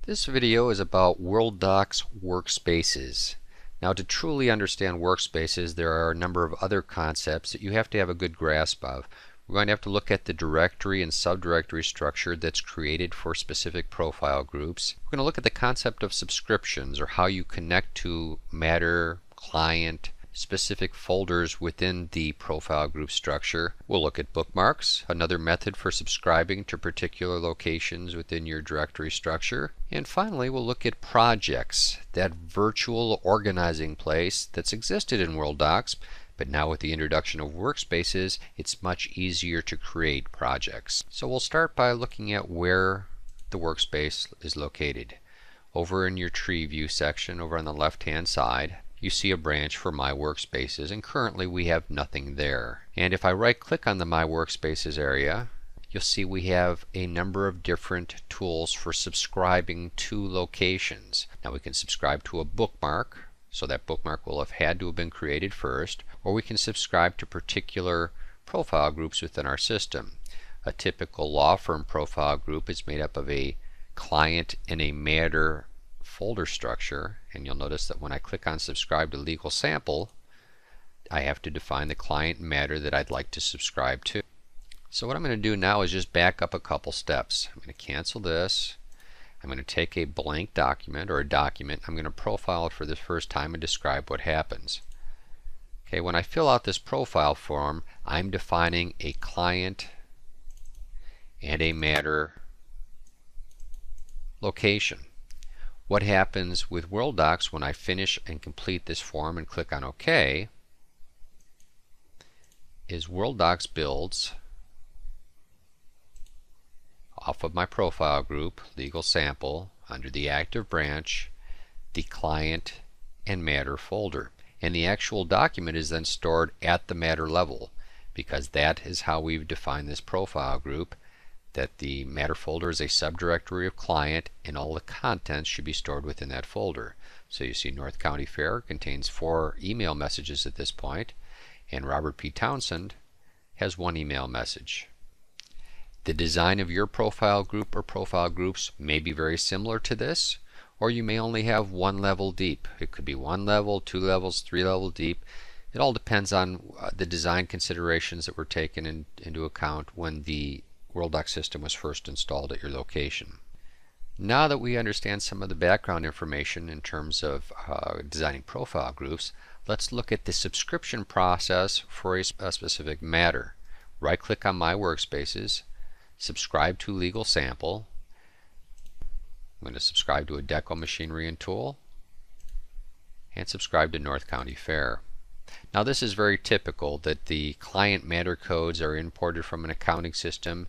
This video is about WorldDocs Workspaces. Now, to truly understand Workspaces, there are a number of other concepts that you have to have a good grasp of. We're going to have to look at the directory and subdirectory structure that's created for specific profile groups. We're going to look at the concept of subscriptions, or how you connect to Matter, client, specific folders within the profile group structure. We'll look at bookmarks, another method for subscribing to particular locations within your directory structure. And finally, we'll look at projects, that virtual organizing place that's existed in WorldDocs, but now with the introduction of Workspaces, it's much easier to create projects. So we'll start by looking at where the workspace is located. Over in your tree view section, over on the left-hand side, you see a branch for My Workspaces, and currently we have nothing there. And if I right-click on the My Workspaces area, you'll see we have a number of different tools for subscribing to locations. Now we can subscribe to a bookmark, so that bookmark will have had to have been created first, or we can subscribe to particular profile groups within our system. A typical law firm profile group is made up of a client and a Matter folder structure, and you'll notice that when I click on subscribe to legal sample, I have to define the client Matter that I'd like to subscribe to. So what I'm going to do now is just back up a couple steps. I'm going to cancel this. I'm going to take a blank document, or a document. I'm going to profile it for the first time and describe what happens. Okay, when I fill out this profile form, I'm defining a client and a Matter location. What happens with WorldDocs when I finish and complete this form and click on OK is WorldDocs builds off of my profile group, legal sample, under the active branch, the client and Matter folder. And the actual document is then stored at the Matter level, because that is how we've defined this profile group, that the Matter folder is a subdirectory of client, and all the contents should be stored within that folder. So you see North County Fair contains 4 email messages at this point, and Robert P. Townsend has 1 email message. The design of your profile group or profile groups may be very similar to this, or you may only have 1 level deep. It could be 1 level, 2 levels, 3 level deep. It all depends on the design considerations that were taken into account when the WorldDocs system was first installed at your location. Now that we understand some of the background information in terms of designing profile groups, let's look at the subscription process for a specific matter. Right-click on My Workspaces, subscribe to Legal Sample. I'm going to subscribe to Adecco Machinery and Tool, and subscribe to North County Fair. Now this is very typical that the client Matter codes are imported from an accounting system.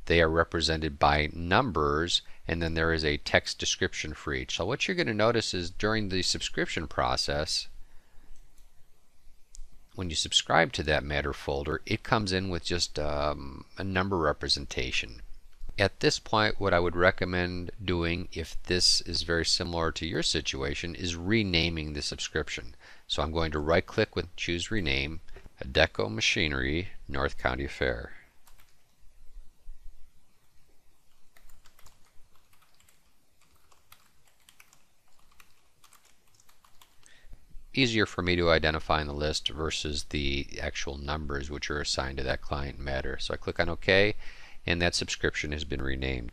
They are represented by numbers, and then there is a text description for each. So what you're going to notice is during the subscription process, when you subscribe to that Matter folder, it comes in with just a number representation. At this point, what I would recommend doing, if this is very similar to your situation, is renaming the subscription. So I'm going to right click with choose rename, Adecco Machinery, North County Fair. Easier for me to identify in the list versus the actual numbers which are assigned to that client Matter. So I click on OK, and that subscription has been renamed.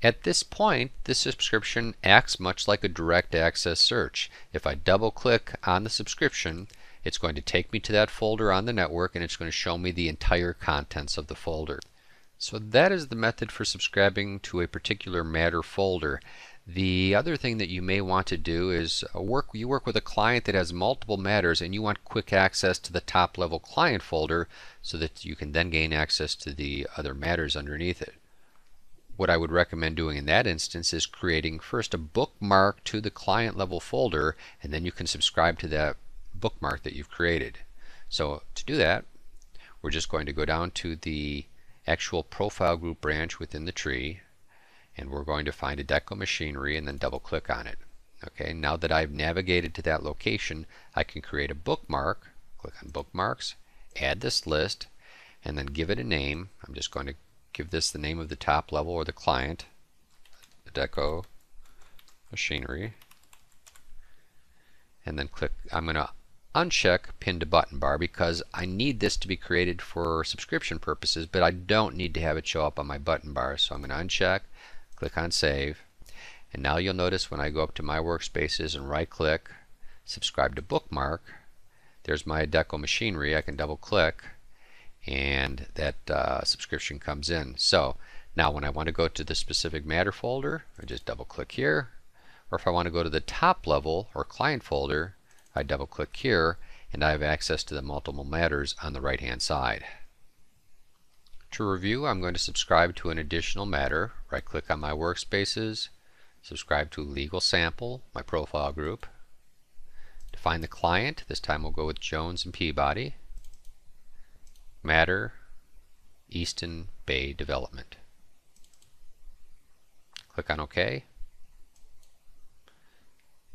At this point, this subscription acts much like a direct access search. If I double click on the subscription, it's going to take me to that folder on the network, and it's going to show me the entire contents of the folder. So that is the method for subscribing to a particular Matter folder. The other thing that you may want to do is you work with a client that has multiple matters, and you want quick access to the top level client folder so that you can then gain access to the other matters underneath it. What I would recommend doing in that instance is creating first a bookmark to the client level folder, and then you can subscribe to that bookmark that you've created. So to do that, we're just going to go down to the actual profile group branch within the tree, and we're going to find Adecco Machinery and then double click on it. Okay, now that I've navigated to that location, I can create a bookmark. Click on Bookmarks, add this list, and then give it a name. I'm just going to give this the name of the top level or the client, Adecco Machinery, and then click. I'm going to uncheck Pin to Button Bar because I need this to be created for subscription purposes, but I don't need to have it show up on my button bar. So I'm going to uncheck, click on Save, and now you'll notice when I go up to my Workspaces and right click, Subscribe to Bookmark, there's my Adecco Machinery. I can double click and that subscription comes in. So now when I want to go to the specific matter folder, I just double click here, or if I want to go to the top level or client folder, I double click here and I have access to the multiple matters on the right hand side. To review, I'm going to subscribe to an additional matter. Right click on my Workspaces, subscribe to Legal Sample, my profile group. Define the client, this time we'll go with Jones and Peabody. Matter, Easton Bay Development. Click on OK.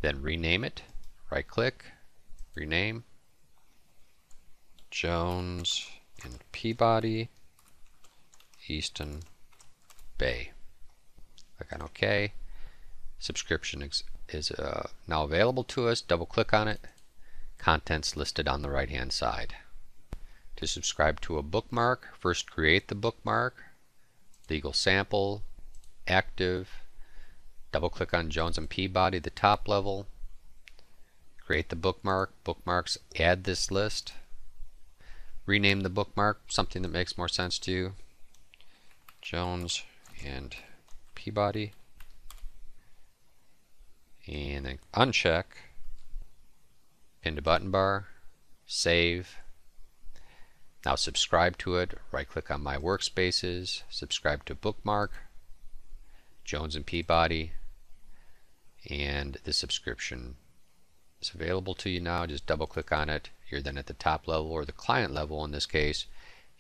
Then rename it. Right click, rename, Jones and Peabody, Easton Bay. Click on OK. Subscription is now available to us. Double click on it. Contents listed on the right hand side. To subscribe to a bookmark, first create the bookmark, Legal Sample, Active, double click on Jones and Peabody, the top level, create the bookmark, bookmarks, add this list, rename the bookmark, something that makes more sense to you, Jones and Peabody, and then uncheck, Pin to Button Bar, save. Now subscribe to it, right click on my Workspaces, subscribe to Bookmark, Jones and Peabody, and the subscription is available to you now. Just double click on it. You're then at the top level, or the client level in this case,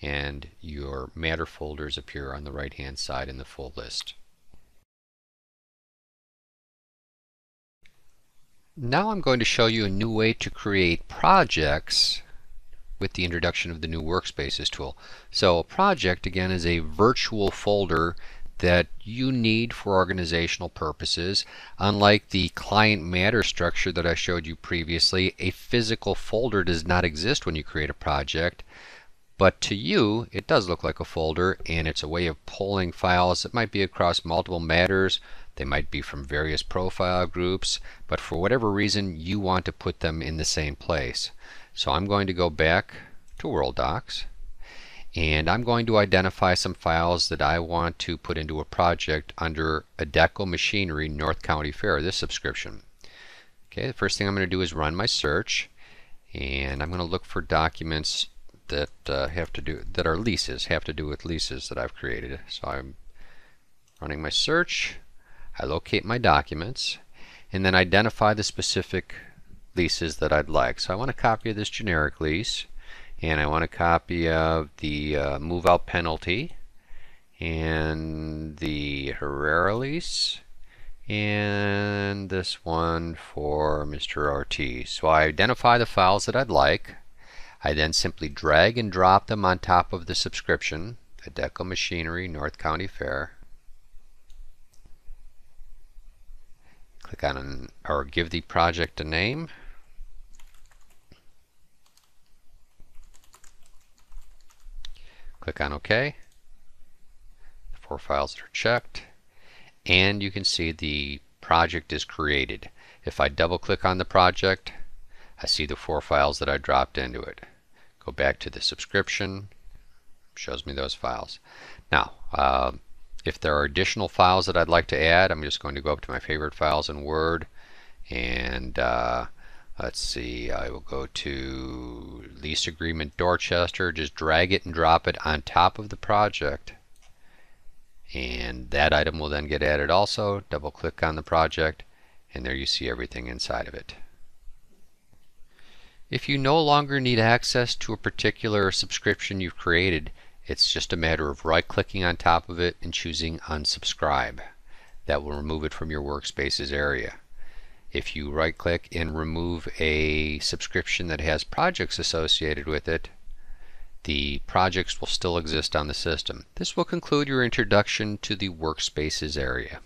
and your matter folders appear on the right hand side in the full list. Now I'm going to show you a new way to create projects with the introduction of the new Workspaces tool. So a project, again, is a virtual folder that you need for organizational purposes. Unlike the client matter structure that I showed you previously, a physical folder does not exist when you create a project, but to you it does look like a folder, and it's a way of pulling files that might be across multiple matters. They might be from various profile groups, but for whatever reason you want to put them in the same place. So I'm going to go back to World Docs, and I'm going to identify some files that I want to put into a project under Adecco Machinery North County Fair, this subscription. Okay, the first thing I'm going to do is run my search, and I'm going to look for documents that are leases, have to do with leases that I've created. So I'm running my search, I locate my documents, and then identify the specific leases that I'd like. So I want a copy of this generic lease, and I want a copy of the move out penalty, and the Herrera lease, and this one for Mr. Ortiz. So I identify the files that I'd like. I then simply drag and drop them on top of the subscription, Adecco Machinery North County Fair. Click on or give the project a name. Click on OK. The 4 files are checked, and you can see the project is created. If I double click on the project, I see the 4 files that I dropped into it. Go back to the subscription, shows me those files. Now, if there are additional files that I'd like to add, I'm just going to go up to my favorite files in Word, and let's see, I will go to Lease Agreement Dorchester, just drag it and drop it on top of the project, and that item will then get added also. Double click on the project, and there you see everything inside of it. If you no longer need access to a particular subscription you've created, it's just a matter of right-clicking on top of it and choosing Unsubscribe. That will remove it from your Workspaces area. If you right-click and remove a subscription that has projects associated with it, the projects will still exist on the system. This will conclude your introduction to the Workspaces area.